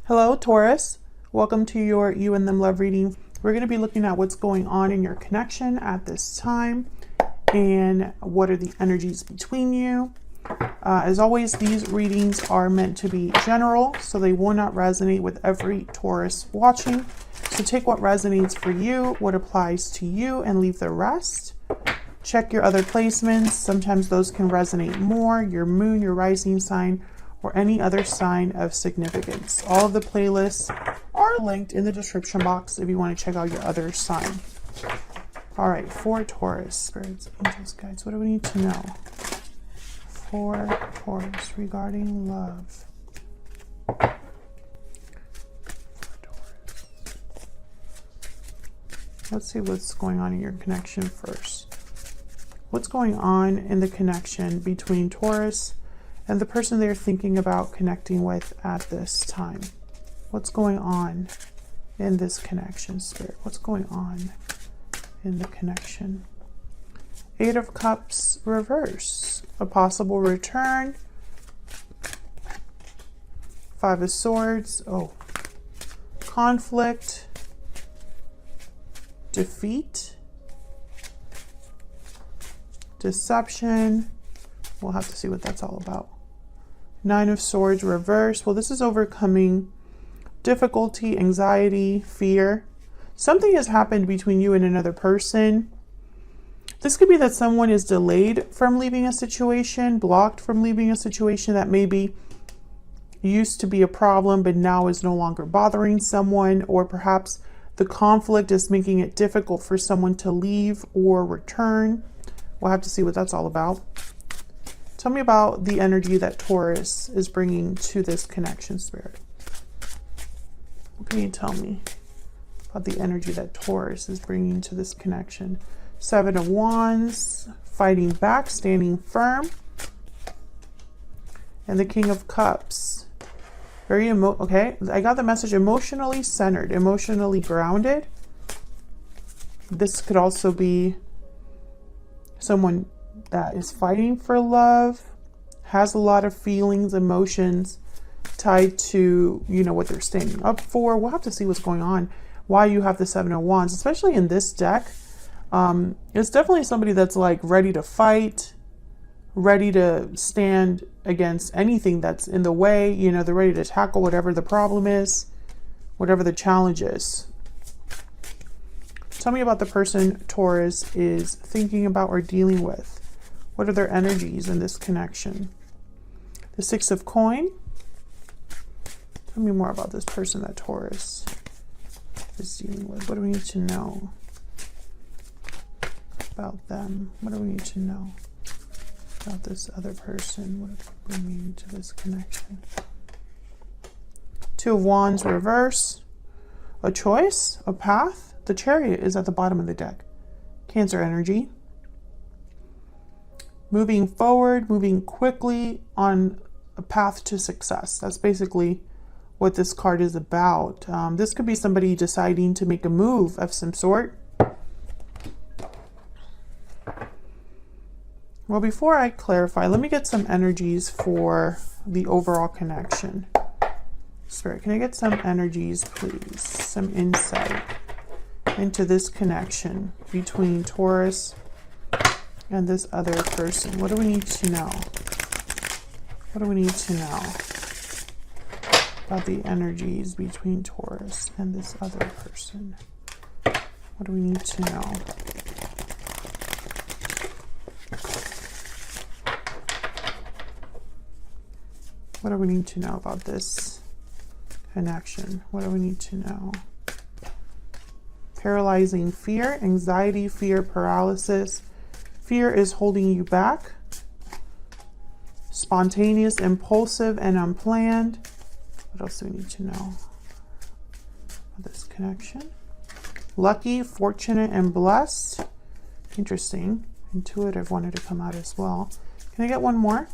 Hello, Taurus. Welcome to your You and Them Love reading. We're going to be looking at what's going on in your connection at this time and what are the energies between you. As always, these readings are meant to be general, so they will not resonate with every Taurus watching. So take what resonates for you, what applies to you, and leave the rest. Check your other placements. Sometimes those can resonate more, your moon, your rising sign, or any other sign of significance. All of the playlists are linked in the description box if you want to check out your other sign. All right, for Taurus, spirits, angels, guides, what do we need to know? For Taurus regarding love. For Taurus. Let's see what's going on in your connection first. What's going on in the connection between Taurus and the person they're thinking about connecting with at this time? What's going on in this connection, Spirit? What's going on in the connection? Eight of Cups reverse. A possible return. Five of Swords. Oh. Conflict. Defeat. Deception. We'll have to see what that's all about. Nine of Swords reverse. Well, this is overcoming difficulty, anxiety, fear. Something has happened between you and another person. This could be that someone is delayed from leaving a situation, blocked from leaving a situation that maybe used to be a problem, but now is no longer bothering someone, or perhaps the conflict is making it difficult for someone to leave or return. We'll have to see what that's all about. Tell me about the energy that Taurus is bringing to this connection, Spirit. What can you tell me about the energy that Taurus is bringing to this connection? Seven of Wands, fighting back, standing firm. And the King of Cups. Very okay, I got the message emotionally centered, emotionally grounded. This could also be someone that is fighting for love, has a lot of feelings, emotions tied to, what they're standing up for. We'll have to see what's going on, why you have the Seven of Wands, especially in this deck. It's definitely somebody that's like ready to fight, ready to stand against anything that's in the way. They're ready to tackle whatever the problem is, whatever the challenge is. Tell me about the person Taurus is thinking about or dealing with. What are their energies in this connection? The Six of Coin. Tell me more about this person that Taurus is dealing with. What do we need to know about them? What do we need to know about this other person? What are they bringing to this connection? Two of Wands reverse. A choice, a path. The Chariot is at the bottom of the deck. Cancer energy. Moving forward, moving quickly on a path to success. That's basically what this card is about. This could be somebody deciding to make a move of some sort. Well, before I clarify, let me get some energies for the overall connection. Spirit, can I get some energies, please? Some insight into this connection between Taurus and this other person. What do we need to know? What do we need to know about the energies between Taurus and this other person? What do we need to know? What do we need to know about this connection? What do we need to know? Paralyzing fear, anxiety, fear, paralysis. Fear is holding you back. Spontaneous, impulsive, and unplanned. What else do we need to know about this connection? Lucky, fortunate, and blessed. Interesting. Intuitive wanted to come out as well. Can I get one more?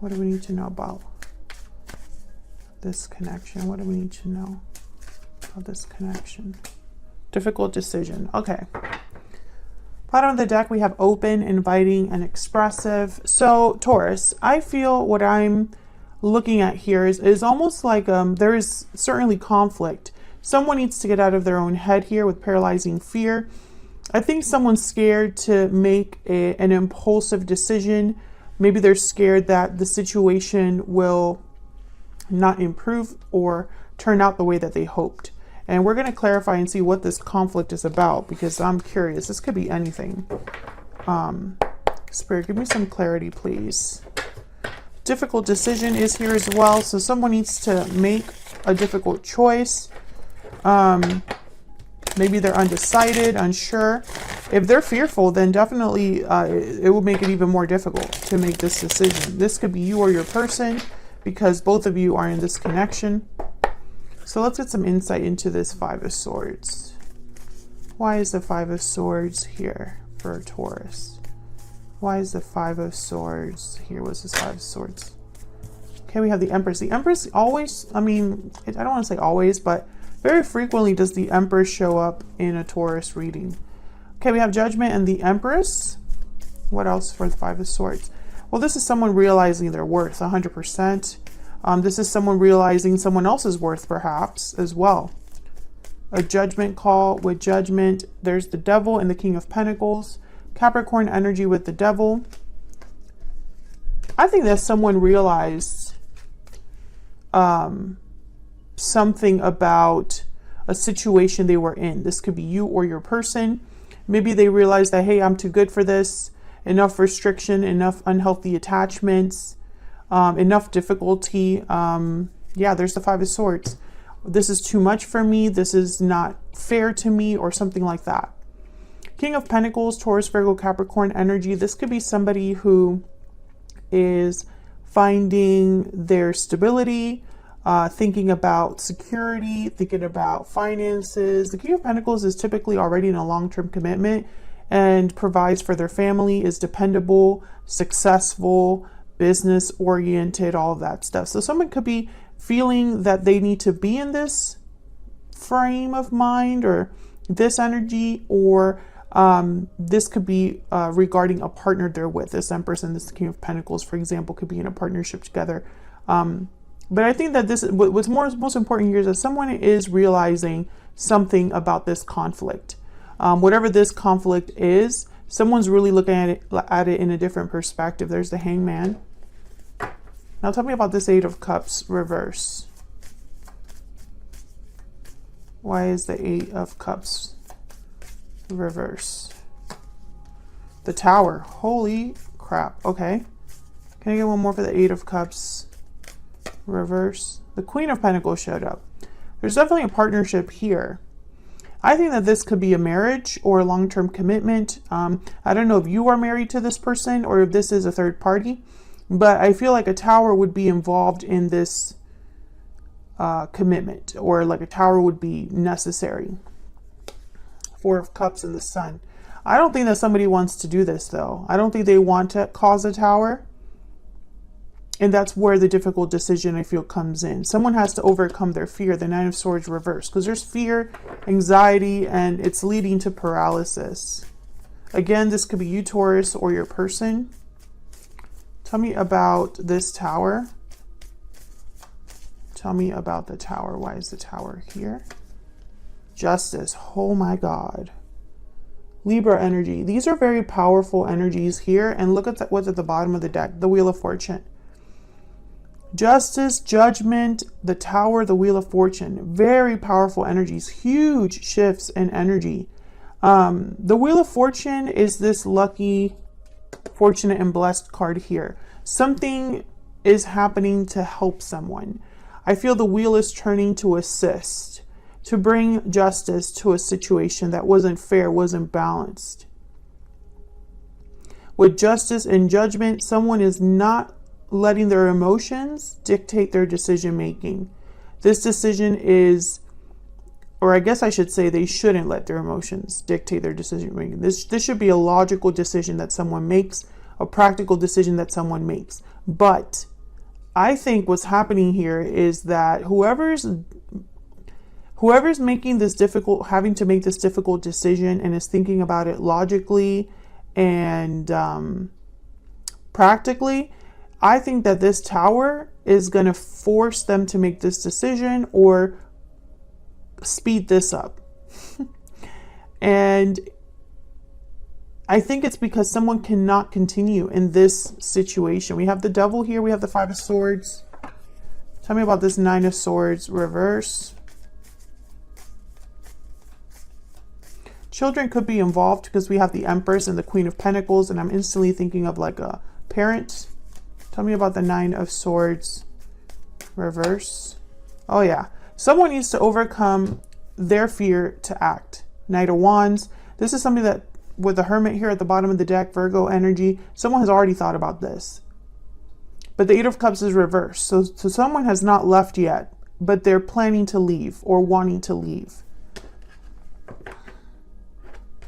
What do we need to know about this connection? What do we need to know about this connection? Difficult decision. Okay. Bottom of the deck, we have open, inviting, and expressive. So Taurus, I feel what I'm looking at here is almost like there is certainly conflict. Someone needs to get out of their own head here with paralyzing fear. I think someone's scared to make an impulsive decision. Maybe they're scared that the situation will not improve or turn out the way that they hoped. And we're going to clarify and see what this conflict is about, because I'm curious. This could be anything. Spirit, give me some clarity, please. Difficult decision is here as well. So someone needs to make a difficult choice. Maybe they're undecided, unsure. If they're fearful, then definitely it will make it even more difficult to make this decision. This could be you or your person, because both of you are in this connection. So let's get some insight into this Five of Swords. Why is the Five of Swords here for Taurus? Why is the Five of Swords here? What's this Five of Swords? Okay, we have the Empress. The Empress always, I mean, I don't want to say always, but very frequently does the Empress show up in a Taurus reading. Okay, we have Judgment and the Empress. What else for the Five of Swords? Well, this is someone realizing their worth 100%. This is someone realizing someone else's worth, perhaps, as well. A judgment call with Judgment. There's the Devil and the King of Pentacles. Capricorn energy with the Devil. I think that someone realized something about a situation they were in. This could be you or your person. Maybe they realized that, hey, I'm too good for this. Enough restriction, enough unhealthy attachments, enough difficulty. Yeah, there's the Five of Swords. This is too much for me. This is not fair to me, or something like that. King of Pentacles, Taurus, Virgo, Capricorn energy. This could be somebody who is finding their stability, thinking about security, thinking about finances. The King of Pentacles is typically already in a long-term commitment and provides for their family, is dependable, successful, business-oriented, all of that stuff. So someone could be feeling that they need to be in this frame of mind or this energy, or this could be regarding a partner they're with. This Empress and this King of Pentacles, for example, could be in a partnership together. But I think that what's most important here is that someone is realizing something about this conflict. Whatever this conflict is, someone's really looking at it in a different perspective. There's the Hangman. Now tell me about this Eight of Cups reverse. Why is the Eight of Cups reverse? The Tower. Holy crap. Okay. Can I get one more for the Eight of Cups reverse? The Queen of Pentacles showed up. There's definitely a partnership here. I think that this could be a marriage or a long-term commitment. I don't know if you are married to this person or if this is a third party, but I feel like a Tower would be involved in this commitment, or like a Tower would be necessary. Four of Cups and the Sun. I don't think that somebody wants to do this, though. I don't think they want to cause a Tower. And that's where the difficult decision, I feel, comes in. Someone has to overcome their fear, the Nine of Swords reverse, because there's fear, anxiety, and it's leading to paralysis. Again, this could be you, Taurus, or your person. Tell me about this Tower. Tell me about the Tower. Why is the Tower here? Justice. Oh my God. Libra energy. These are very powerful energies here. And look at what's at the bottom of the deck. The Wheel of Fortune. Justice, Judgment, the Tower, the Wheel of Fortune. Very powerful energies. Huge shifts in energy. The Wheel of Fortune is this lucky, fortunate, and blessed card here. Something is happening to help someone. I feel the wheel is turning to assist, to bring justice to a situation that wasn't fair, wasn't balanced. With Justice and Judgment, someone is not letting their emotions dictate their decision making. This decision is, or I guess I should say, they shouldn't let their emotions dictate their decision making. This should be a logical decision that someone makes, a practical decision that someone makes. But I think what's happening here is that whoever's making this difficult, having to make this difficult decision and is thinking about it logically and practically, I think that this Tower is going to force them to make this decision or speed this up. And I think it's because someone cannot continue in this situation. We have the Devil here. We have the Five of Swords. Tell me about this Nine of Swords reverse. Children could be involved because we have the Empress and the Queen of Pentacles, and I'm instantly thinking of like a parent. Tell me about the Nine of Swords reverse. Oh yeah. Someone needs to overcome their fear to act. Knight of Wands. This is something that, with the Hermit here at the bottom of the deck, Virgo energy, someone has already thought about this. But the Eight of Cups is reversed. So someone has not left yet, but they're planning to leave or wanting to leave.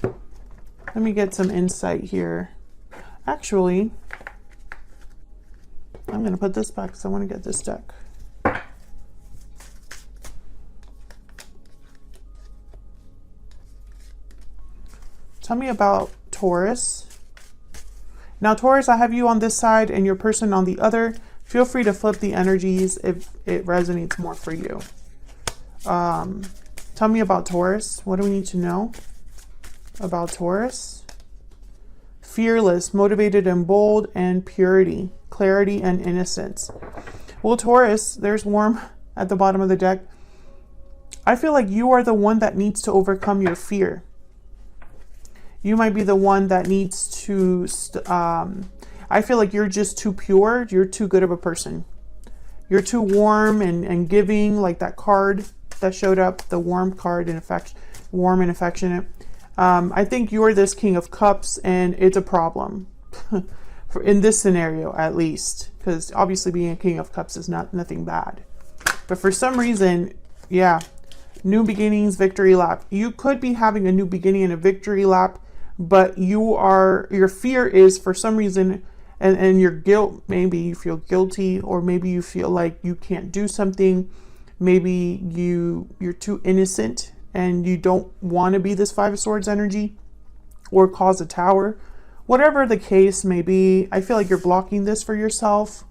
Let me get some insight here. Actually, I'm going to put this back because I want to get this deck. Tell me about Taurus. Now, Taurus, I have you on this side and your person on the other. Feel free to flip the energies if it resonates more for you. Tell me about Taurus. What do we need to know about Taurus? Fearless, motivated and bold, and purity, clarity and innocence. Well, Taurus, there's Warm at the bottom of the deck. I feel like you are the one that needs to overcome your fear. You might be the one that needs to, I feel like you're just too pure. You're too good of a person. You're too warm and giving, like that card that showed up, the warm card, in fact, warm and affectionate. I think you're this King of Cups, and it's a problem in this scenario, at least, because obviously being a King of Cups is nothing bad. But for some reason, yeah, new beginnings, victory lap. You could be having a new beginning and a victory lap, but your fear is for some reason, and your guilt, maybe you feel guilty, or maybe you feel like you can't do something. Maybe you're too innocent and you don't want to be this Five of Swords energy or cause a tower. Whatever the case may be, I feel like you're blocking this for yourself.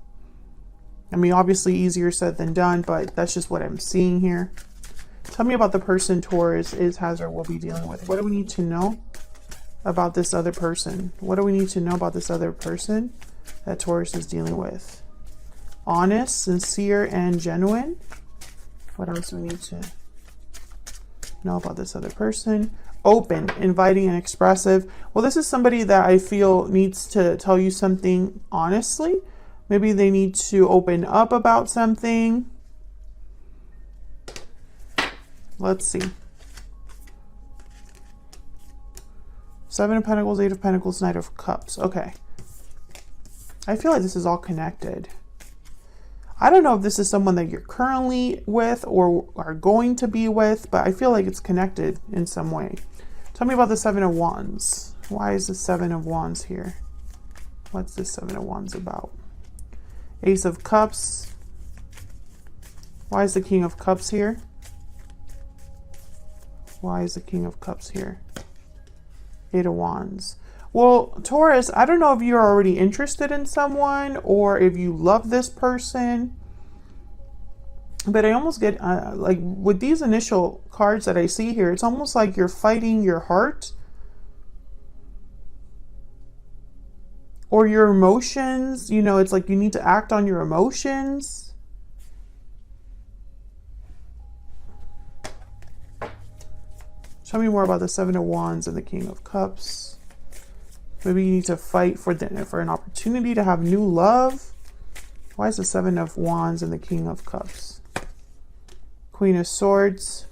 I mean, obviously easier said than done, but that's just what I'm seeing here. Tell me about the person Taurus has or will be dealing with. What do we need to know about this other person? What do we need to know about this other person that Taurus is dealing with? Honest, sincere, and genuine. What else do we need to know about this other person? Open, inviting, and expressive. Well, this is somebody that I feel needs to tell you something honestly. Maybe they need to open up about something. Let's see. Seven of Pentacles, Eight of Pentacles, Knight of Cups. Okay. I feel like this is all connected. I don't know if this is someone that you're currently with or are going to be with, but I feel like it's connected in some way. Tell me about the Seven of Wands. Why is the Seven of Wands here? What's this Seven of Wands about? Ace of Cups. Why is the King of Cups here? Why is the King of Cups here? Eight of Wands. Well, Taurus, I don't know if you're already interested in someone or if you love this person, but I almost get like with these initial cards that I see here, it's almost like you're fighting your heart or your emotions. You know, it's like you need to act on your emotions. Tell me more about the Seven of Wands and the King of Cups. Maybe you need to fight for an opportunity to have new love. Why is the Seven of Wands and the King of Cups? Queen of Swords.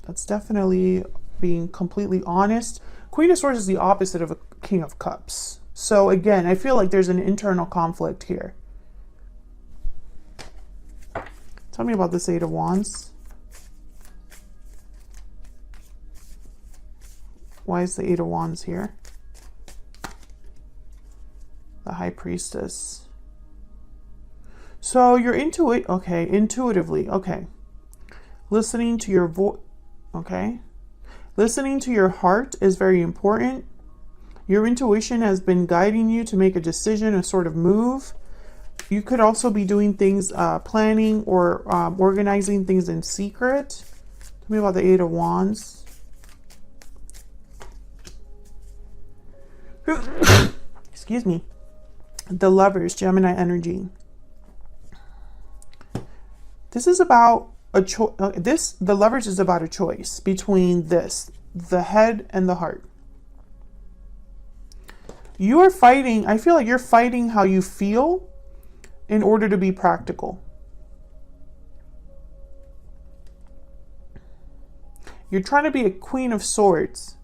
That's definitely being completely honest. Queen of Swords is the opposite of a King of Cups. So again, I feel like there's an internal conflict here. Tell me about this Eight of Wands. Why is the Eight of Wands here? The High Priestess. So you're into it. Okay, intuitively. Okay. Listening to your voice. Okay. Listening to your heart is very important. Your intuition has been guiding you to make a decision, a sort of move. You could also be doing things, planning or organizing things in secret. Tell me about the Eight of Wands. Excuse me. The Lovers, Gemini energy. This is about a choice. The Lovers is about a choice between this, the head and the heart. You are fighting. I feel like you're fighting how you feel in order to be practical. You're trying to be a Queen of Swords,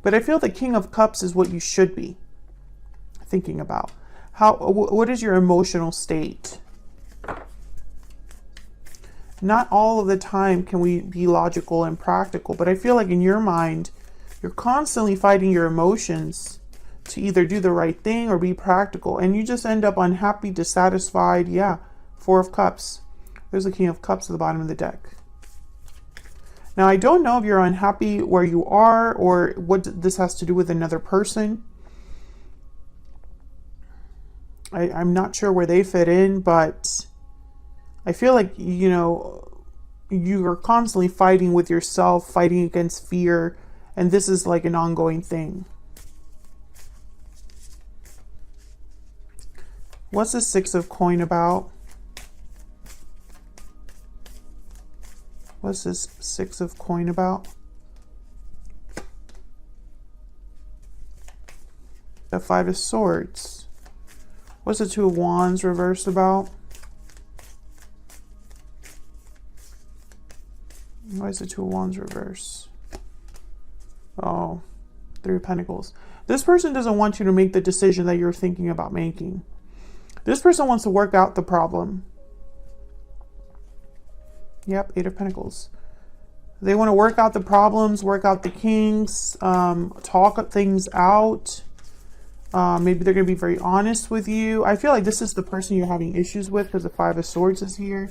but I feel the King of Cups is what you should be thinking about. What is your emotional state? Not all of the time can we be logical and practical, but I feel like in your mind, you're constantly fighting your emotions to either do the right thing or be practical, and you just end up unhappy, dissatisfied. Yeah, Four of Cups. There's a King of Cups at the bottom of the deck. Now, I don't know if you're unhappy where you are or what this has to do with another person. I'm not sure where they fit in, but I feel like, you know, you are constantly fighting with yourself, fighting against fear, and this is like an ongoing thing. What's the Six of Coin about? What's this Six of Coin about? The Five of Swords. What's the Two of Wands reversed about? Why is the Two of Wands reverse? Oh, Three of Pentacles. This person doesn't want you to make the decision that you're thinking about making. This person wants to work out the problem. Yep, Eight of Pentacles. They want to work out the problems, work out the kinks, talk things out. Maybe they're going to be very honest with you. I feel like this is the person you're having issues with because the Five of Swords is here.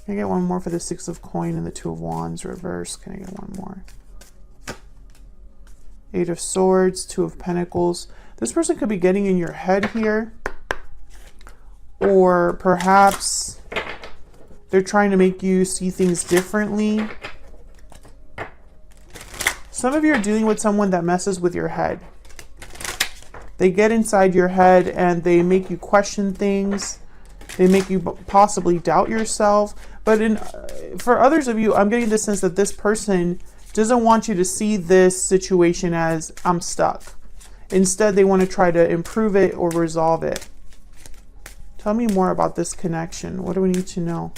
Can I get one more for the Six of Coin and the Two of Wands reverse? Can I get one more? Eight of Swords, Two of Pentacles. This person could be getting in your head here. Or perhaps they're trying to make you see things differently. Some of you are dealing with someone that messes with your head. They get inside your head and they make you question things. They make you possibly doubt yourself. But for others of you, I'm getting the sense that this person doesn't want you to see this situation as I'm stuck. Instead, they want to try to improve it or resolve it. Tell me more about this connection. What do we need to know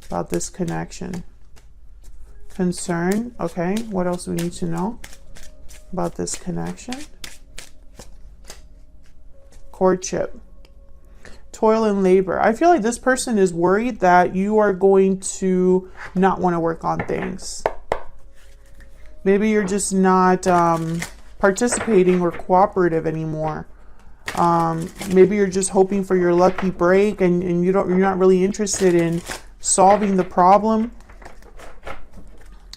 about this connection? Concern. Okay. What else do we need to know about this connection? Courtship. Toil and labor. I feel like this person is worried that you are going to not want to work on things. Maybe you're just not participating or cooperative anymore. Maybe you're just hoping for your lucky break and you're not really interested in solving the problem.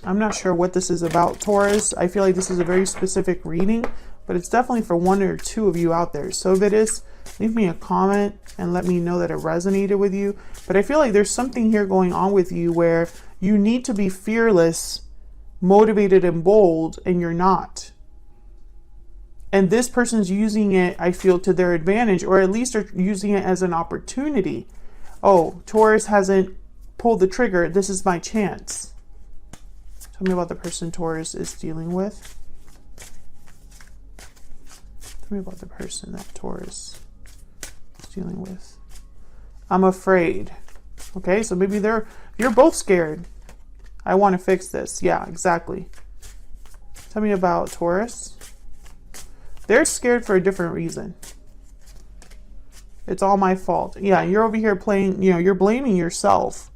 I'm not sure what this is about, Taurus. I feel like this is a very specific reading, but it's definitely for one or two of you out there. So if it is, leave me a comment and let me know that it resonated with you. But I feel like there's something here going on with you where you need to be fearless, motivated, and bold, and you're not. And this person's using it, I feel, to their advantage, or at least are using it as an opportunity. Oh, Taurus hasn't pulled the trigger. This is my chance. Tell me about the person Taurus is dealing with. Tell me about the person that Taurus is dealing with. I'm afraid. Okay, so maybe you're both scared. I want to fix this. Yeah, exactly. Tell me about Taurus. They're scared for a different reason. It's all my fault. Yeah, you're over here playing, you're blaming yourself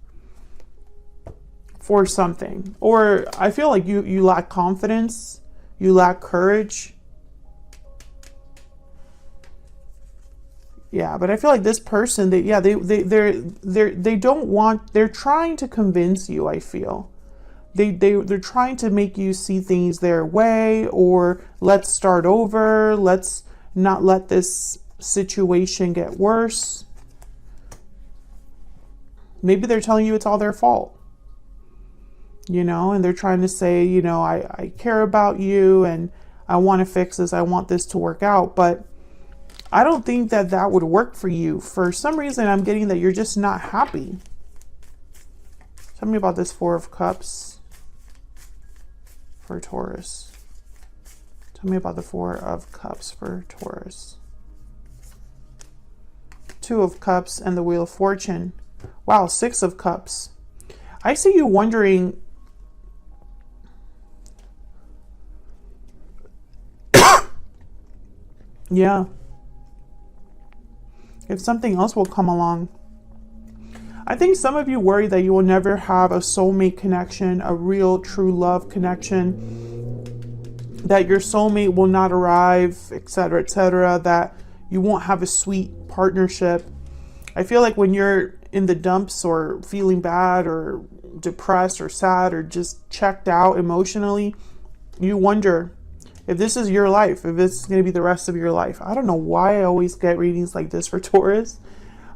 for something. Or I feel like you lack confidence, you lack courage. Yeah, but I feel like this person, they're trying to convince you, I feel. They're trying to make you see things their way, or let's start over. Let's not let this situation get worse. Maybe they're telling you it's all their fault, you know, and they're trying to say, you know, I care about you and I want to fix this. I want this to work out. But I don't think that that would work for you. For some reason, I'm getting that you're just not happy. Tell me about this Four of Cups for Taurus. Tell me about the Four of Cups for Taurus. Two of Cups and the Wheel of Fortune. Wow, Six of Cups. I see you wondering, yeah, if something else will come along. I think some of you worry that you will never have a soulmate connection, a real true love connection, that your soulmate will not arrive, etc., that you won't have a sweet partnership. I feel like when you're in the dumps or feeling bad or depressed or sad or just checked out emotionally, you wonder if this is your life, if it's going to be the rest of your life. I don't know why I always get readings like this for Taurus.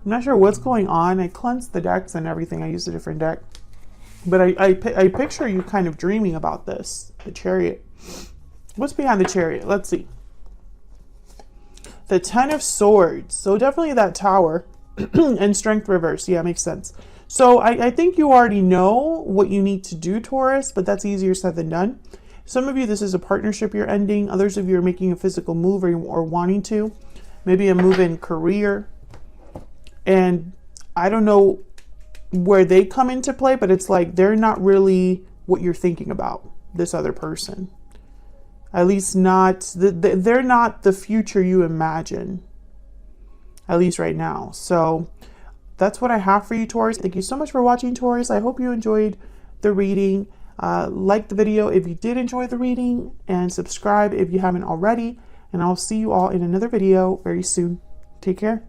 I'm not sure what's going on. I cleansed the decks and everything. I used a different deck. But I picture you kind of dreaming about this, the Chariot. What's behind the Chariot? Let's see. The Ten of Swords. So definitely that Tower. And Strength reverse. Yeah, makes sense. So I think you already know what you need to do, Taurus, but that's easier said than done. Some of you, this is a partnership you're ending. Others of you are making a physical move or wanting to. Maybe a move in career. And I don't know where they come into play, but it's like they're not really what you're thinking about, this other person. At least not, they're not the future you imagine. At least right now. So that's what I have for you, Taurus. Thank you so much for watching, Taurus. I hope you enjoyed the reading. Like the video if you did enjoy the reading, and subscribe if you haven't already. And I'll see you all in another video very soon. Take care.